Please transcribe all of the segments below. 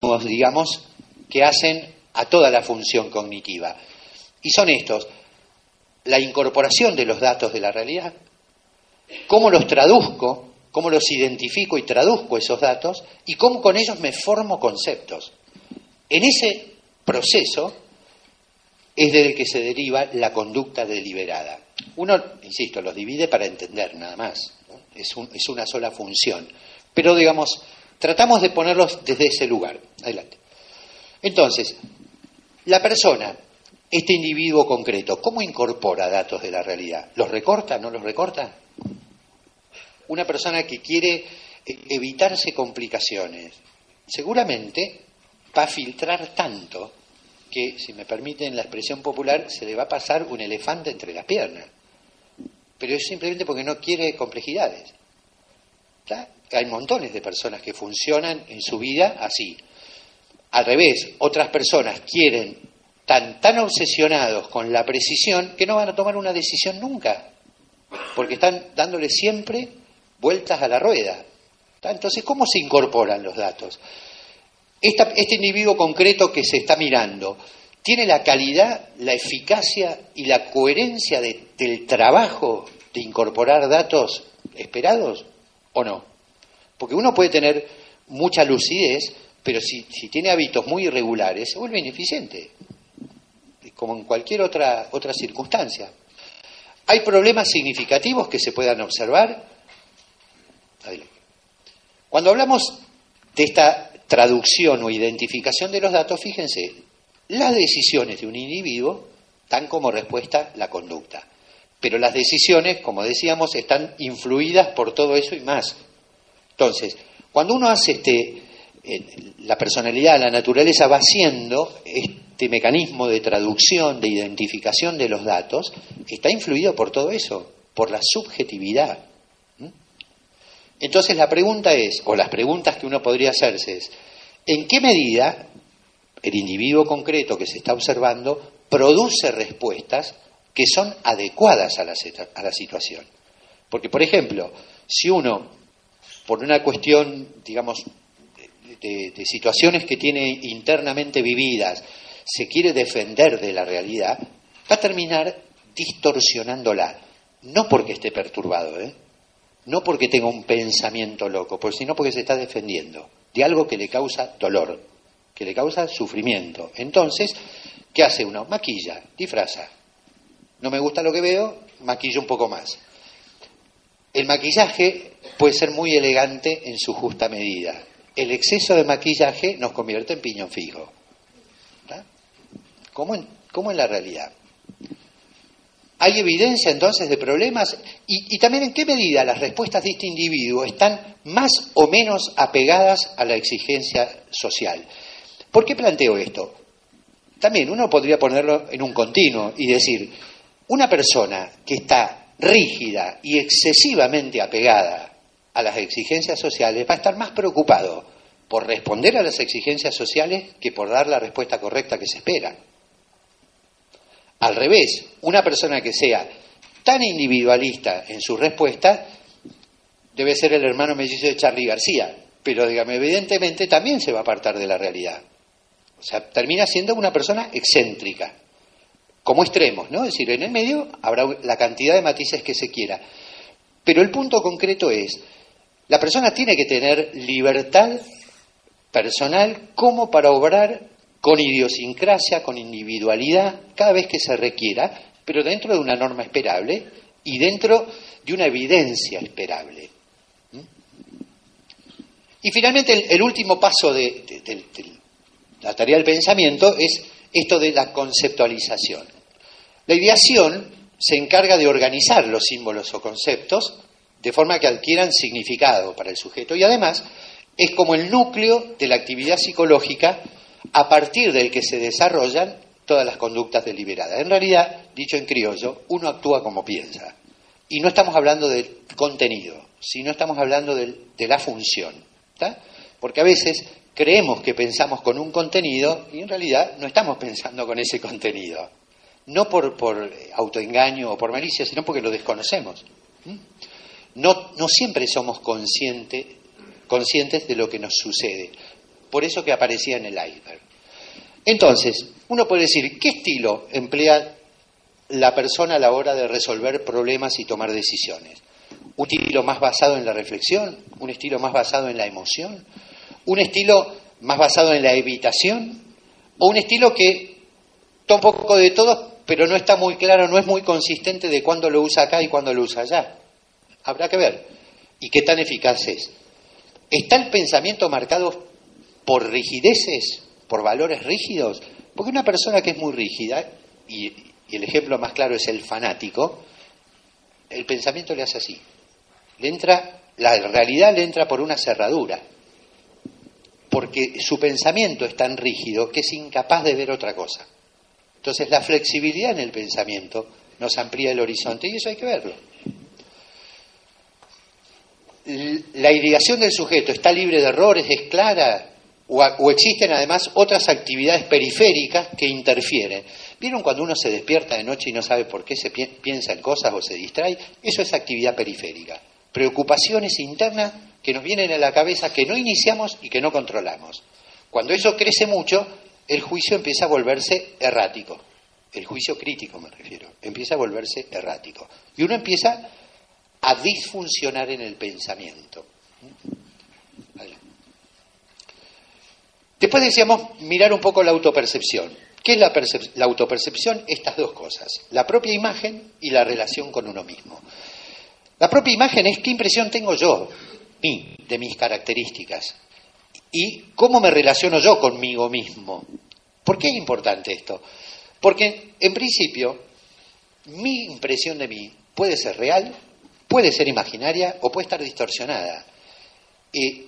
digamos, que hacen a toda la función cognitiva. Y son estos: la incorporación de los datos de la realidad, cómo los traduzco, cómo los identifico y traduzco esos datos, y cómo con ellos me formo conceptos. En ese proceso es del que se deriva la conducta deliberada. Uno, insisto, los divide para entender nada más, ¿no? Es una sola función. Pero, digamos, tratamos de ponerlos desde ese lugar. Adelante. Entonces, la persona, este individuo concreto, ¿cómo incorpora datos de la realidad? ¿Los recorta? ¿No los recorta? Una persona que quiere evitarse complicaciones, seguramente va a filtrar tanto que, si me permiten la expresión popular, se le va a pasar un elefante entre las piernas. Pero es simplemente porque no quiere complejidades. ¿Está? Hay montones de personas que funcionan en su vida así. Al revés, otras personas quieren tan obsesionados con la precisión que no van a tomar una decisión nunca, porque están dándole siempre vueltas a la rueda. ¿Está? Entonces, ¿cómo se incorporan los datos? Este individuo concreto que se está mirando, ¿tiene la calidad, la eficacia y la coherencia del trabajo de incorporar datos esperados o no? Porque uno puede tener mucha lucidez, pero si tiene hábitos muy irregulares, se vuelve ineficiente, como en cualquier otra circunstancia. ¿Hay problemas significativos que se puedan observar? Adelante. Cuando hablamos de esta traducción o identificación de los datos, fíjense, las decisiones de un individuo dan como respuesta la conducta, pero las decisiones, como decíamos, están influidas por todo eso y más. Entonces, cuando uno hace la personalidad, la naturaleza va haciendo este mecanismo de traducción, de identificación de los datos, está influido por todo eso, por la subjetividad. Entonces la pregunta es, o las preguntas que uno podría hacerse es, ¿en qué medida el individuo concreto que se está observando produce respuestas que son adecuadas a la situación? Porque, por ejemplo, si uno, por una cuestión, digamos, de situaciones que tiene internamente vividas, se quiere defender de la realidad, va a terminar distorsionándola, no porque esté perturbado, no porque tenga un pensamiento loco, sino porque se está defendiendo de algo que le causa dolor, que le causa sufrimiento. Entonces, ¿qué hace uno? Maquilla, disfraza. No me gusta lo que veo, maquillo un poco más. El maquillaje puede ser muy elegante en su justa medida. El exceso de maquillaje nos convierte en piñón fijo. ¿Está? ¿Cómo en la realidad? ¿Hay evidencia entonces de problemas? Y también en qué medida las respuestas de este individuo están más o menos apegadas a la exigencia social. ¿Por qué planteo esto? También uno podría ponerlo en un continuo y decir, una persona que está rígida y excesivamente apegada a las exigencias sociales va a estar más preocupado por responder a las exigencias sociales que por dar la respuesta correcta que se espera. Al revés, una persona que sea tan individualista en su respuesta debe ser el hermano mellizo de Charly García, pero dígame, evidentemente también se va a apartar de la realidad. O sea, termina siendo una persona excéntrica, como extremos, ¿no? Es decir, en el medio habrá la cantidad de matices que se quiera. Pero el punto concreto es, la persona tiene que tener libertad personal como para obrar con idiosincrasia, con individualidad, cada vez que se requiera, pero dentro de una norma esperable y dentro de una evidencia esperable. Y finalmente el último paso de la tarea del pensamiento es esto de la conceptualización. La ideación se encarga de organizar los símbolos o conceptos de forma que adquieran significado para el sujeto y además es como el núcleo de la actividad psicológica a partir del que se desarrollan todas las conductas deliberadas. En realidad, dicho en criollo, uno actúa como piensa. Y no estamos hablando del contenido, sino estamos hablando de la función. ¿Está? Porque a veces creemos que pensamos con un contenido y en realidad no estamos pensando con ese contenido. No por autoengaño o por malicia, sino porque lo desconocemos. No siempre somos conscientes de lo que nos sucede. por eso que aparecía en el iceberg. Entonces, uno puede decir, ¿qué estilo emplea la persona a la hora de resolver problemas y tomar decisiones? ¿Un estilo más basado en la reflexión? ¿Un estilo más basado en la emoción? ¿Un estilo más basado en la evitación? ¿O un estilo que toma un poco de todo, pero no está muy claro, no es muy consistente de cuándo lo usa acá y cuándo lo usa allá? Habrá que ver. ¿Y qué tan eficaz es? ¿Está el pensamiento marcado por rigideces, por valores rígidos? Porque una persona que es muy rígida, y el ejemplo más claro es el fanático, el pensamiento le hace así. La realidad le entra por una cerradura, porque su pensamiento es tan rígido que es incapaz de ver otra cosa. Entonces la flexibilidad en el pensamiento nos amplía el horizonte y eso hay que verlo. La ideación del sujeto está libre de errores, es clara, o existen además otras actividades periféricas que interfieren. ¿Vieron cuando uno se despierta de noche y no sabe por qué se piensa en cosas o se distrae? Eso es actividad periférica. Preocupaciones internas que nos vienen a la cabeza que no iniciamos y que no controlamos. Cuando eso crece mucho, el juicio empieza a volverse errático. El juicio crítico me refiero. Empieza a volverse errático. Y uno empieza a disfuncionar en el pensamiento. Vale. Después decíamos mirar un poco la autopercepción. ¿Qué es la autopercepción? Estas dos cosas, la propia imagen y la relación con uno mismo. La propia imagen es qué impresión tengo yo, de mis características, y cómo me relaciono yo conmigo mismo. ¿Por qué es importante esto? Porque, en principio, mi impresión de mí puede ser real, puede ser imaginaria o puede estar distorsionada. Y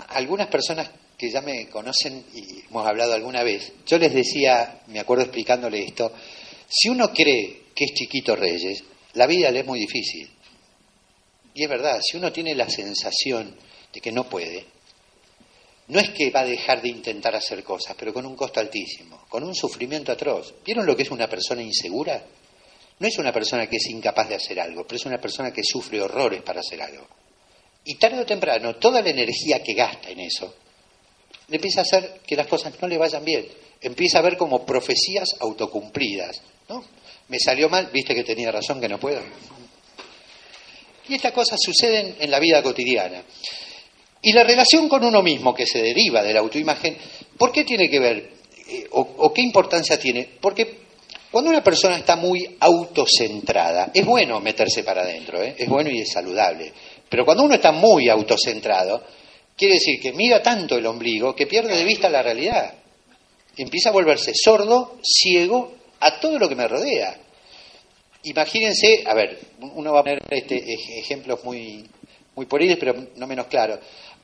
algunas personas que ya me conocen y hemos hablado alguna vez, yo les decía, me acuerdo explicándole esto, si uno cree que es Chiquito Reyes, la vida le es muy difícil. Y es verdad, si uno tiene la sensación de que no puede, no es que va a dejar de intentar hacer cosas, pero con un costo altísimo, con un sufrimiento atroz. ¿Vieron lo que es una persona insegura? No es una persona que es incapaz de hacer algo, pero es una persona que sufre horrores para hacer algo. Y tarde o temprano, toda la energía que gasta en eso, le empieza a hacer que las cosas no le vayan bien. Empieza a ver como profecías autocumplidas, ¿no? Me salió mal, viste que tenía razón, que no puedo. Y estas cosas suceden en la vida cotidiana. Y la relación con uno mismo, que se deriva de la autoimagen, ¿por qué tiene que ver? ¿O qué importancia tiene? Porque cuando una persona está muy autocentrada, es bueno meterse para adentro, es bueno y es saludable. Pero cuando uno está muy autocentrado, quiere decir que mira tanto el ombligo que pierde de vista la realidad. Empieza a volverse sordo, ciego a todo lo que me rodea. Imagínense, a ver, uno va a poner ejemplos muy pueriles, pero no menos claros.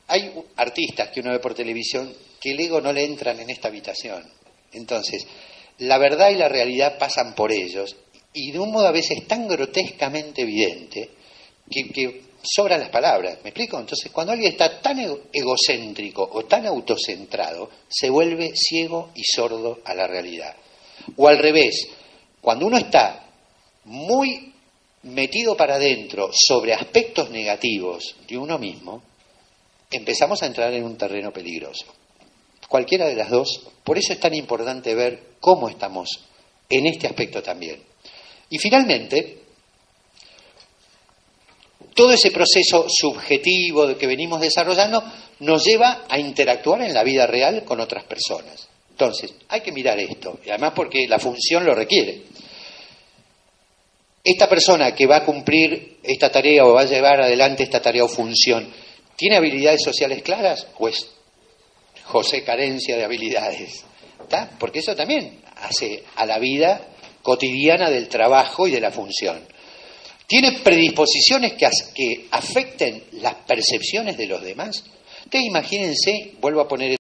Hay artistas que uno ve por televisión que el ego no le entran en esta habitación. Entonces, la verdad y la realidad pasan por ellos, y de un modo a veces tan grotescamente evidente que sobran las palabras. ¿Me explico? Entonces, cuando alguien está tan egocéntrico o tan autocentrado, se vuelve ciego y sordo a la realidad. O al revés, cuando uno está muy metido para adentro sobre aspectos negativos de uno mismo, empezamos a entrar en un terreno peligroso. Cualquiera de las dos, por eso es tan importante ver cómo estamos en este aspecto también. Y finalmente, todo ese proceso subjetivo que venimos desarrollando nos lleva a interactuar en la vida real con otras personas. Entonces, hay que mirar esto, y además porque la función lo requiere. Esta persona que va a cumplir esta tarea o va a llevar adelante esta tarea o función, ¿tiene habilidades sociales claras o es José carencia de habilidades? ¿Está? Porque eso también hace a la vida cotidiana del trabajo y de la función. ¿Tiene predisposiciones que afecten las percepciones de los demás? Ustedes imagínense, vuelvo a poner